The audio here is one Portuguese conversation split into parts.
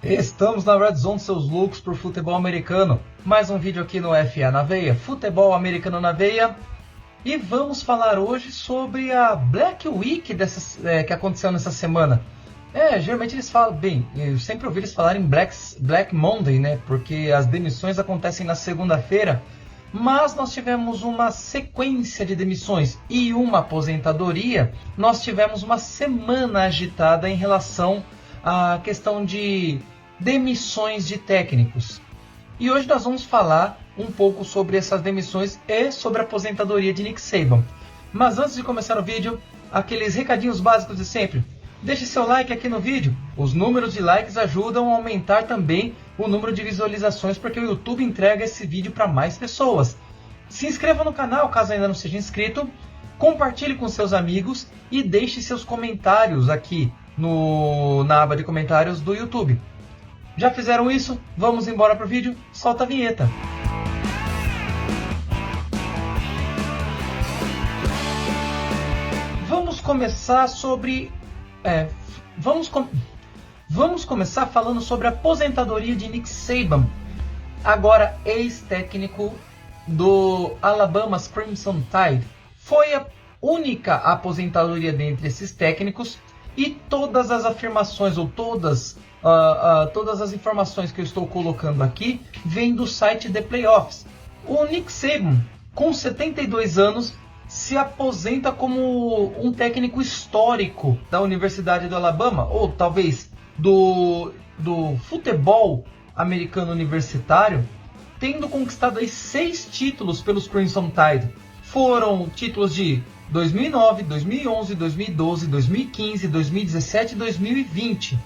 Estamos na Red Zone, seus loucos por futebol americano. Mais um vídeo aqui no FA na Veia, futebol americano na veia. E vamos falar hoje sobre a Black Week que aconteceu nessa semana. Geralmente eles falam, bem, eu sempre ouvi eles falarem Black Monday, né? Porque as demissões acontecem na segunda-feira. Mas nós tivemos uma sequência de demissões e uma aposentadoria. Nós tivemos uma semana agitada em relação à questão de demissões de técnicos. E hoje nós vamos falar um pouco sobre essas demissões e sobre a aposentadoria de Nick Saban. Mas antes de começar o vídeo, aqueles recadinhos básicos de sempre. Deixe seu like aqui no vídeo. Os números de likes ajudam a aumentar também o número de visualizações, porque o YouTube entrega esse vídeo para mais pessoas. Se inscreva no canal caso ainda não seja inscrito, compartilhe com seus amigos e deixe seus comentários aqui na aba de comentários do YouTube. Já fizeram isso? Vamos embora pro vídeo? Solta a vinheta! Vamos começar falando sobre a aposentadoria de Nick Saban, agora ex-técnico do Alabama Crimson Tide. Foi a única aposentadoria dentre esses técnicos e todas as afirmações ou todas as informações que eu estou colocando aqui vêm do site The Playoffs. O Nick Saban, com 72 anos, se aposenta como um técnico histórico da Universidade do Alabama, ou talvez do futebol americano universitário, tendo conquistado aí 6 títulos pelos Crimson Tide. Foram títulos de 2009, 2011, 2012, 2015, 2017 e 2020.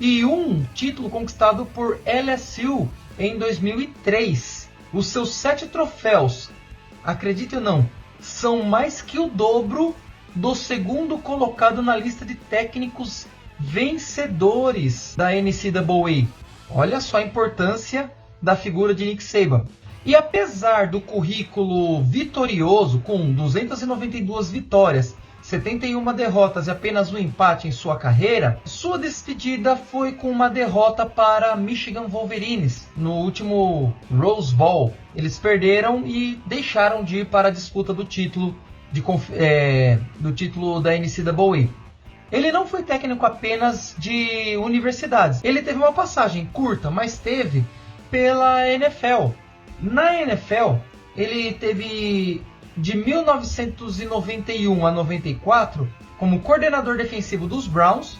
E um título conquistado por LSU em 2003. Os seus 7 troféus, acredite ou não, são mais que o dobro do segundo colocado na lista de técnicos vencedores da NCAA. Olha só a importância da figura de Nick Saban. E apesar do currículo vitorioso, com 292 vitórias, 71 derrotas e apenas um empate em sua carreira, sua despedida foi com uma derrota para Michigan Wolverines no último Rose Bowl. Eles perderam e deixaram de ir para a disputa do título da NCAA. Ele não foi técnico apenas de universidades. Ele teve uma passagem curta, mas teve pela NFL. Na NFL, ele teve de 1991 a 94 como coordenador defensivo dos Browns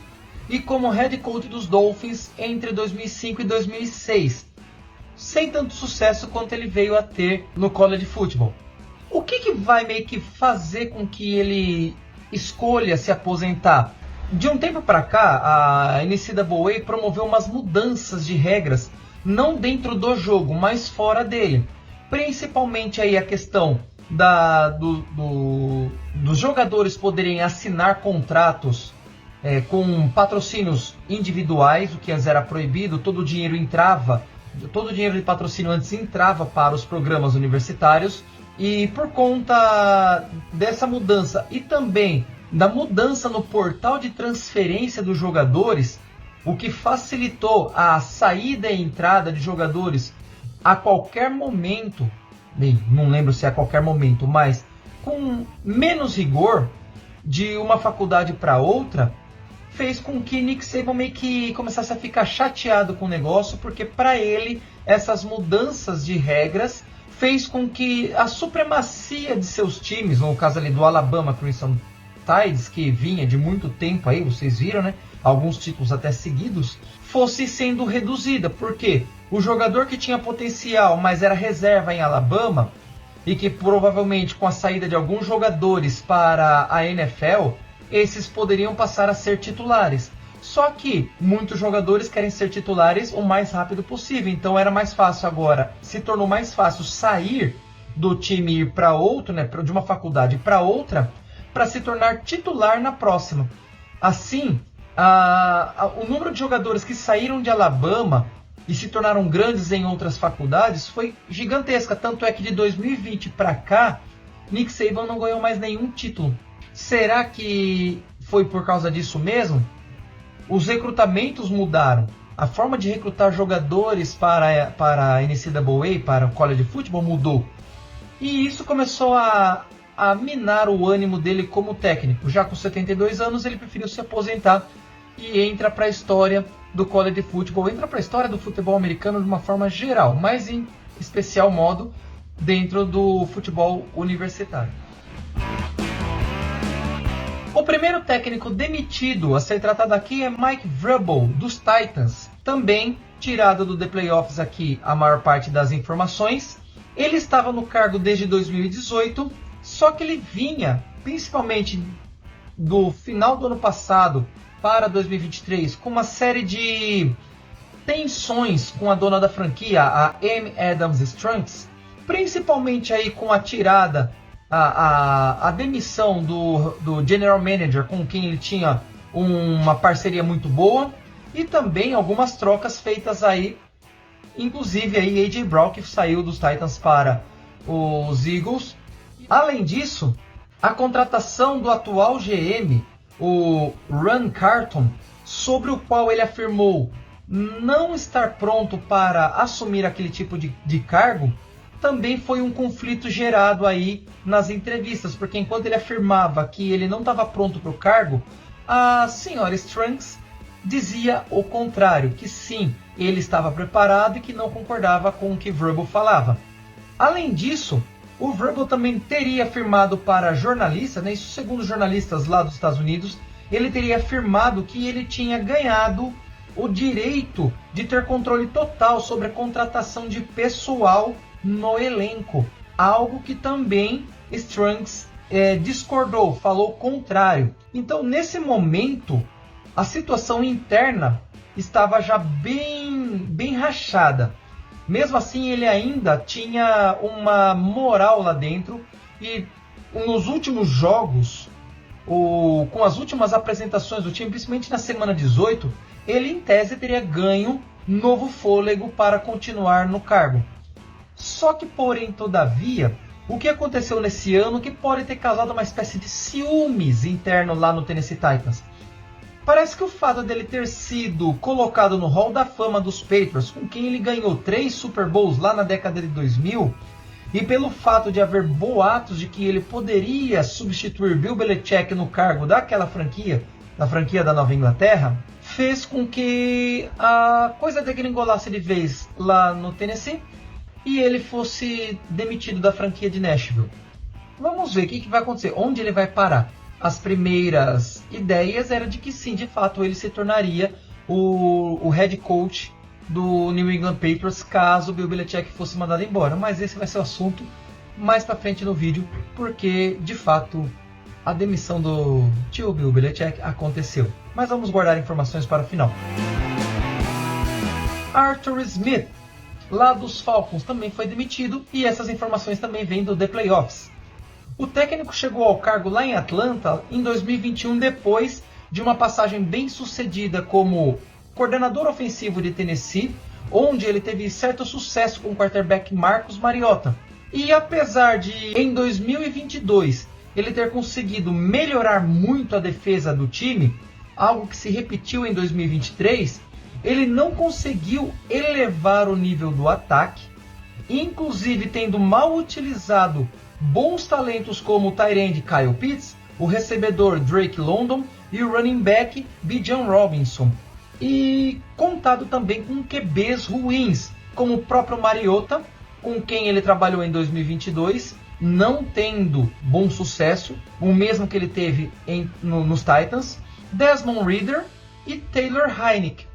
e como head coach dos Dolphins entre 2005 e 2006, sem tanto sucesso quanto ele veio a ter no college football. O que vai meio que fazer com que ele escolha se aposentar? De um tempo para cá, a NCAA promoveu umas mudanças de regras, não dentro do jogo, mas fora dele. Principalmente aí a questão dos jogadores poderem assinar contratos com patrocínios individuais, o que antes era proibido. Todo o dinheiro de patrocínio antes entrava para os programas universitários. E por conta dessa mudança e também da mudança no portal de transferência dos jogadores, o que facilitou a saída e entrada de jogadores a qualquer momento, bem, não lembro se é a qualquer momento, mas com menos rigor de uma faculdade para outra, fez com que Nick Saban meio que começasse a ficar chateado com o negócio, porque para ele essas mudanças de regras fez com que a supremacia de seus times, no caso ali do Alabama Crimson Tides, que vinha de muito tempo aí, vocês viram, né? Alguns títulos até seguidos, fosse sendo reduzida, porque o jogador que tinha potencial, mas era reserva em Alabama, e que provavelmente com a saída de alguns jogadores para a NFL, esses poderiam passar a ser titulares. Só que muitos jogadores querem ser titulares o mais rápido possível, então era mais fácil agora, se tornou mais fácil sair do time e ir para outro, né, de uma faculdade para outra, para se tornar titular na próxima. Assim, o número de jogadores que saíram de Alabama e se tornaram grandes em outras faculdades foi gigantesca. Tanto é que de 2020 para cá, Nick Saban não ganhou mais nenhum título. Será que foi por causa disso mesmo? Os recrutamentos mudaram. a forma de recrutar jogadores para a NCAA, para o college football, mudou. E isso começou a minar o ânimo dele como técnico. Já com 72 anos, ele preferiu se aposentar e entra para a história do college football, entra para a história do futebol americano de uma forma geral, mas em especial modo dentro do futebol universitário. O primeiro técnico demitido a ser tratado aqui é Mike Vrabel, dos Titans, também tirado do The Playoffs aqui a maior parte das informações. Ele estava no cargo desde 2018, só que ele vinha, principalmente do final do ano passado para 2023, com uma série de tensões com a dona da franquia, a Amy Adams Strunk, principalmente aí com a tirada, a demissão do General Manager, com quem ele tinha uma parceria muito boa, e também algumas trocas feitas aí, inclusive aí A.J. Brown, que saiu dos Titans para os Eagles. Além disso, a contratação do atual GM, o Ron Carton, sobre o qual ele afirmou não estar pronto para assumir aquele tipo de cargo, também foi um conflito gerado aí nas entrevistas, porque enquanto ele afirmava que ele não estava pronto para o cargo, a senhora Strunks dizia o contrário, que sim, ele estava preparado e que não concordava com o que Vrabel falava. Além disso, o Vrabel também teria afirmado para jornalistas, né, isso segundo jornalistas lá dos Estados Unidos, ele teria afirmado que ele tinha ganhado o direito de ter controle total sobre a contratação de pessoal no elenco, algo que também Strunks discordou, falou o contrário. Então, nesse momento, a situação interna estava já bem rachada. Mesmo assim, ele ainda tinha uma moral lá dentro, e nos últimos jogos, com as últimas apresentações do time, principalmente na semana 18, ele em tese teria ganho novo fôlego para continuar no cargo. Só que, porém, todavia, o que aconteceu nesse ano que pode ter causado uma espécie de ciúmes interno lá no Tennessee Titans? Parece que o fato dele ter sido colocado no Hall da Fama dos Patriots, com quem ele ganhou 3 Super Bowls lá na década de 2000, e pelo fato de haver boatos de que ele poderia substituir Bill Belichick no cargo daquela franquia, da franquia da Nova Inglaterra, fez com que a coisa degringolasse de vez lá no Tennessee e ele fosse demitido da franquia de Nashville. Vamos ver o que vai acontecer, onde ele vai parar. As primeiras ideias eram de que sim, de fato, ele se tornaria o head coach do New England Patriots caso o Bill Belichick fosse mandado embora. Mas esse vai ser o assunto mais pra frente no vídeo, porque, de fato, a demissão do tio Bill Belichick aconteceu. Mas vamos guardar informações para o final. Arthur Smith, lá dos Falcons, também foi demitido, e essas informações também vêm do The Playoffs. O técnico chegou ao cargo lá em Atlanta em 2021, depois de uma passagem bem sucedida como coordenador ofensivo de Tennessee, onde ele teve certo sucesso com o quarterback Marcus Mariota. E apesar de, em 2022, ele ter conseguido melhorar muito a defesa do time, algo que se repetiu em 2023, ele não conseguiu elevar o nível do ataque, inclusive tendo mal utilizado bons talentos como o tight end Kyle Pitts, o recebedor Drake London e o running back Bijan Robinson. E contado também com QBs ruins, como o próprio Mariota, com quem ele trabalhou em 2022, não tendo bom sucesso, o mesmo que ele teve nos Titans, Desmond Ridder e Taylor Heinicke.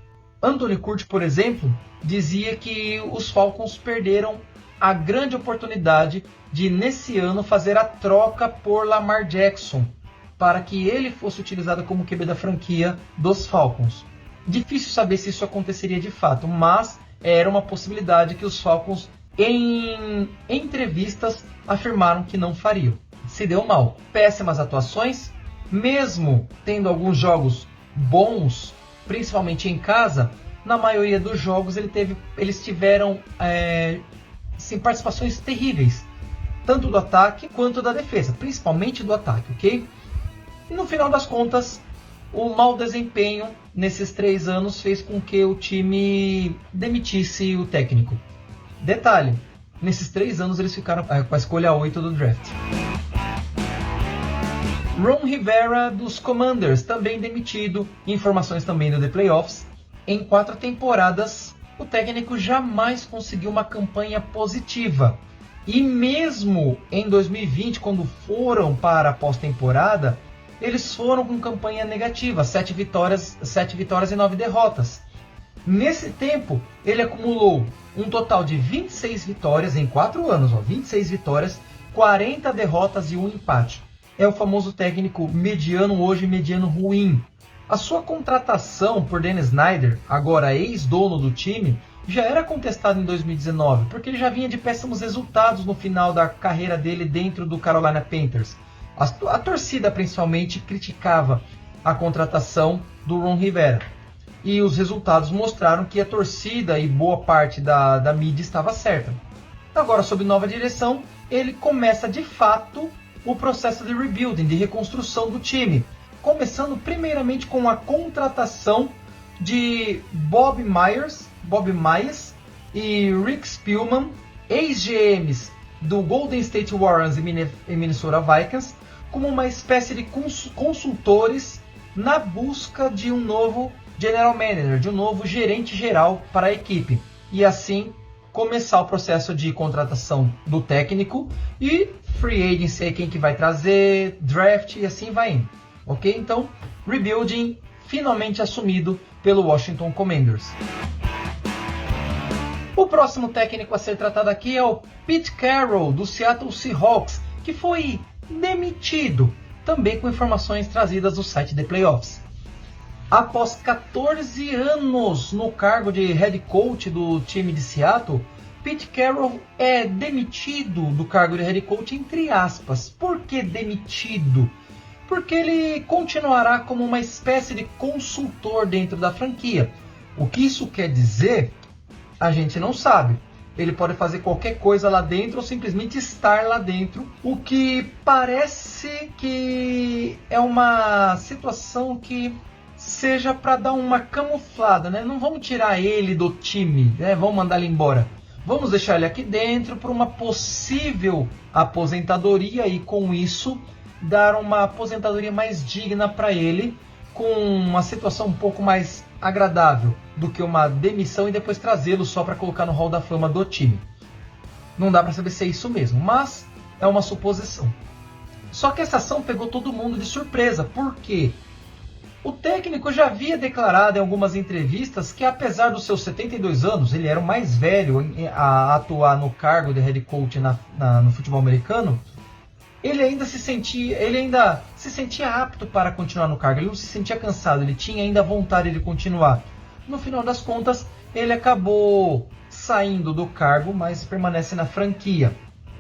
Anthony Curti, por exemplo, dizia que os Falcons perderam a grande oportunidade de, nesse ano, fazer a troca por Lamar Jackson, para que ele fosse utilizado como QB da franquia dos Falcons. Difícil saber se isso aconteceria de fato, mas era uma possibilidade que os Falcons, em entrevistas, afirmaram que não fariam. Se deu mal. Péssimas atuações, mesmo tendo alguns jogos bons, principalmente em casa, na maioria dos jogos eles tiveram participações terríveis, tanto do ataque quanto da defesa, principalmente do ataque, ok? E no final das contas, o mau desempenho nesses 3 anos fez com que o time demitisse o técnico. Detalhe, nesses 3 anos eles ficaram com a escolha 8 do draft. Ron Rivera dos Commanders, também demitido. Informações também do The Playoffs. Em 4 temporadas, o técnico jamais conseguiu uma campanha positiva. E mesmo em 2020, quando foram para a pós-temporada, eles foram com campanha negativa, 7 vitórias e 9 derrotas. Nesse tempo, ele acumulou um total de 26 vitórias em 4 anos, 26 vitórias, 40 derrotas e 1 empate. É o famoso técnico mediano hoje, mediano ruim. A sua contratação por Dan Snyder, agora ex-dono do time, já era contestada em 2019, porque ele já vinha de péssimos resultados no final da carreira dele dentro do Carolina Panthers. A torcida principalmente criticava a contratação do Ron Rivera. E os resultados mostraram que a torcida e boa parte da mídia estava certa. Agora, sob nova direção, ele começa de fato o processo de rebuilding, de reconstrução do time. Começando primeiramente com a contratação de Bob Myers e Rick Spielman, ex-GMs do Golden State Warriors e Minnesota Vikings, como uma espécie de consultores na busca de um novo general manager, de um novo gerente geral para a equipe. E assim começar o processo de contratação do técnico e free agency, quem que vai trazer, draft e assim vai indo. Ok? Então, rebuilding finalmente assumido pelo Washington Commanders. O próximo técnico a ser tratado aqui é o Pete Carroll, do Seattle Seahawks, que foi demitido, também com informações trazidas do site The Playoffs. Após 14 anos no cargo de head coach do time de Seattle, Pete Carroll é demitido do cargo de head coach entre aspas. Por que demitido? Porque ele continuará como uma espécie de consultor dentro da franquia. O que isso quer dizer, a gente não sabe. Ele pode fazer qualquer coisa lá dentro ou simplesmente estar lá dentro, o que parece que é uma situação que seja para dar uma camuflada, né? Não vamos tirar ele do time, né? Vamos mandar ele embora. Vamos deixar ele aqui dentro para uma possível aposentadoria e com isso dar uma aposentadoria mais digna para ele, com uma situação um pouco mais agradável do que uma demissão e depois trazê-lo só para colocar no hall da fama do time. Não dá para saber se é isso mesmo, mas é uma suposição. Só que essa ação pegou todo mundo de surpresa, porque o técnico já havia declarado em algumas entrevistas que, apesar dos seus 72 anos, ele era o mais velho a atuar no cargo de head coach no futebol americano. Ele ainda se sentia apto para continuar no cargo, ele não se sentia cansado, ele tinha ainda vontade de continuar. No final das contas, ele acabou saindo do cargo, mas permanece na franquia.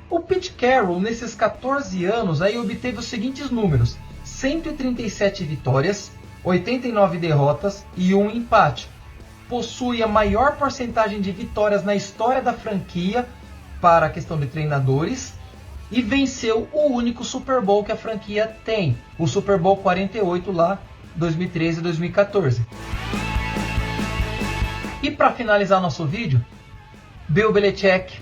O Pete Carroll, nesses 14 anos, aí obteve os seguintes números: 137 vitórias, 89 derrotas e 1 empate. Possui a maior porcentagem de vitórias na história da franquia para a questão de treinadores e venceu o único Super Bowl que a franquia tem, o Super Bowl 48 lá, 2013 e 2014. E para finalizar nosso vídeo, Bill Belichick,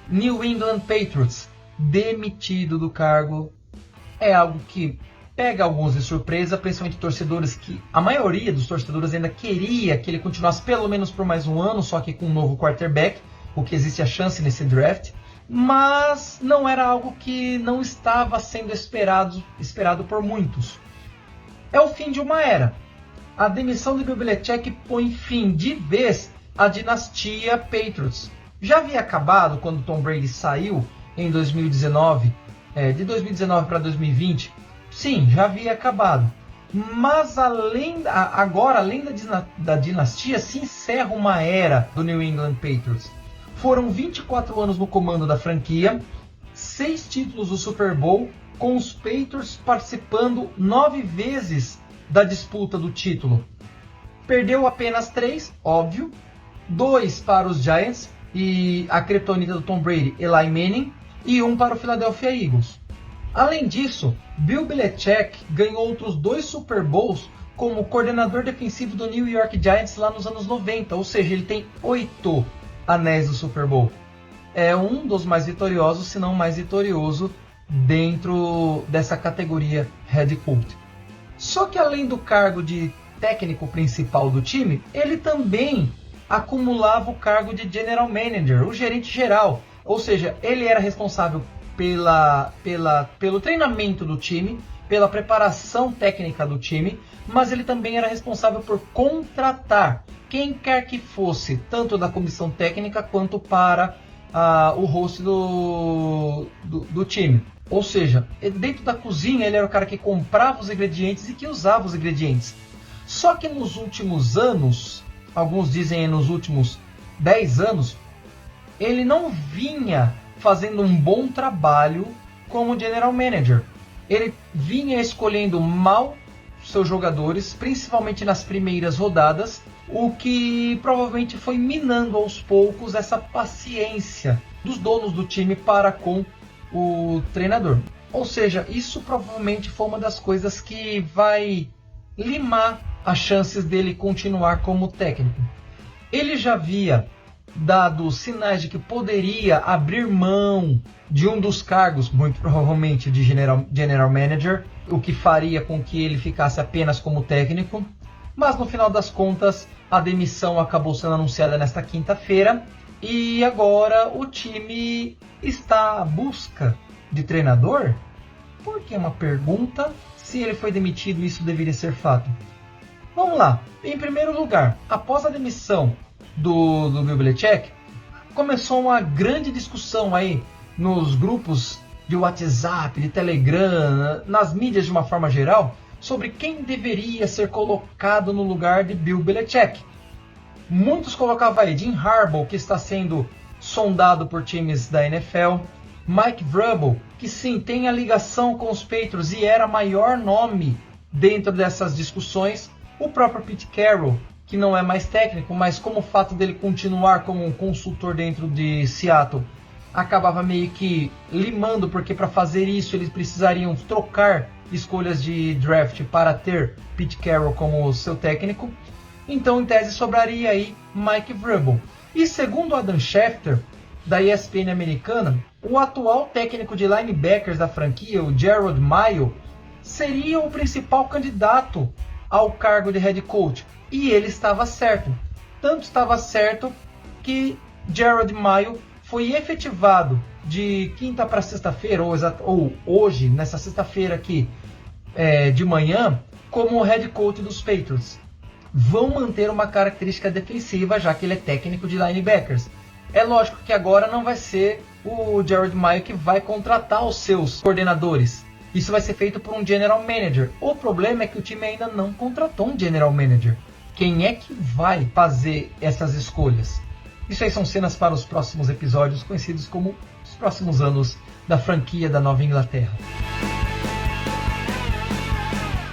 New England Patriots, demitido do cargo. É algo que pega alguns de surpresa, principalmente torcedores que a maioria dos torcedores ainda queria que ele continuasse pelo menos por mais um ano, só que com um novo quarterback, o que existe a chance nesse draft. Mas não era algo que não estava sendo esperado por muitos. É o fim de uma era. A demissão de Bill Belichick põe fim de vez à dinastia Patriots. Já havia acabado quando Tom Brady saiu em 2019, de 2019 para 2020. Sim, já havia acabado. Mas agora, além da dinastia, se encerra uma era do New England Patriots. Foram 24 anos no comando da franquia, 6 títulos do Super Bowl, com os Patriots participando 9 vezes da disputa do título. Perdeu apenas 3, óbvio, 2 para os Giants e a criptonita do Tom Brady, Eli Manning, e 1 para o Philadelphia Eagles. Além disso, Bill Belichick ganhou outros 2 Super Bowls como coordenador defensivo do New York Giants lá nos anos 90, ou seja, ele tem 8 anéis do Super Bowl. É um dos mais vitoriosos, se não mais vitorioso, dentro dessa categoria head coach. Só que além do cargo de técnico principal do time, ele também acumulava o cargo de general manager, o gerente geral. Ou seja, ele era responsável pelo treinamento do time, pela preparação técnica do time, mas ele também era responsável por contratar quem quer que fosse, tanto da comissão técnica quanto para o host do time. Ou seja, dentro da cozinha ele era o cara que comprava os ingredientes e que usava os ingredientes. Só que nos últimos anos, alguns dizem nos últimos 10 anos, ele não vinha fazendo um bom trabalho como general manager. Ele vinha escolhendo mal seus jogadores, principalmente nas primeiras rodadas, o que provavelmente foi minando aos poucos essa paciência dos donos do time para com o treinador. Ou seja, isso provavelmente foi uma das coisas que vai limar as chances dele continuar como técnico. Ele já havia dado sinais de que poderia abrir mão de um dos cargos, muito provavelmente de general manager, o que faria com que ele ficasse apenas como técnico, mas no final das contas a demissão acabou sendo anunciada nesta quinta-feira e agora o time está à busca de treinador? Por que uma pergunta? Se ele foi demitido, isso deveria ser fato. Vamos lá. Em primeiro lugar, após a demissão do Bill Belichick, começou uma grande discussão aí nos grupos de WhatsApp, de Telegram, nas mídias de uma forma geral, sobre quem deveria ser colocado no lugar de Bill Belichick. Muitos colocavam aí Jim Harbaugh, que está sendo sondado por times da NFL, Mike Vrabel, que sim, tem a ligação com os Patriots e era maior nome dentro dessas discussões, o próprio Pete Carroll, que não é mais técnico, mas como o fato dele continuar como um consultor dentro de Seattle acabava meio que limando, porque para fazer isso eles precisariam trocar escolhas de draft para ter Pete Carroll como seu técnico. Então, em tese, sobraria aí Mike Vrabel. E segundo Adam Schefter, da ESPN americana, o atual técnico de linebackers da franquia, o Gerard Mayo, seria o principal candidato ao cargo de head coach. E ele estava certo. Tanto estava certo que Gerard Mayo foi efetivado de quinta para sexta-feira, ou hoje, nessa sexta-feira aqui de manhã, como head coach dos Patriots. Vão manter uma característica defensiva, já que ele é técnico de linebackers. É lógico que agora não vai ser o Gerard Mayo que vai contratar os seus coordenadores. Isso vai ser feito por um general manager. O problema é que o time ainda não contratou um general manager. Quem é que vai fazer essas escolhas? Isso aí são cenas para os próximos episódios, conhecidos como os próximos anos da franquia da Nova Inglaterra.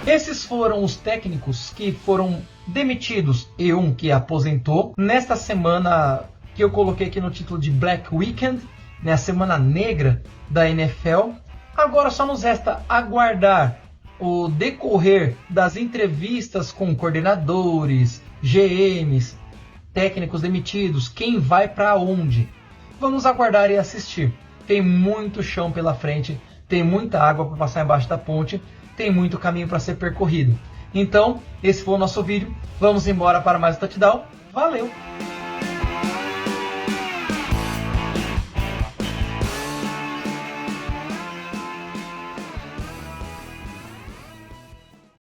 Esses foram os técnicos que foram demitidos e um que aposentou nesta semana que eu coloquei aqui no título de Black Weekend, né, a semana negra da NFL. Agora só nos resta aguardar o decorrer das entrevistas com coordenadores, GMs, técnicos demitidos, quem vai para onde. Vamos aguardar e assistir. Tem muito chão pela frente, tem muita água para passar embaixo da ponte, tem muito caminho para ser percorrido. Então, esse foi o nosso vídeo. Vamos embora para mais um touchdown. Valeu!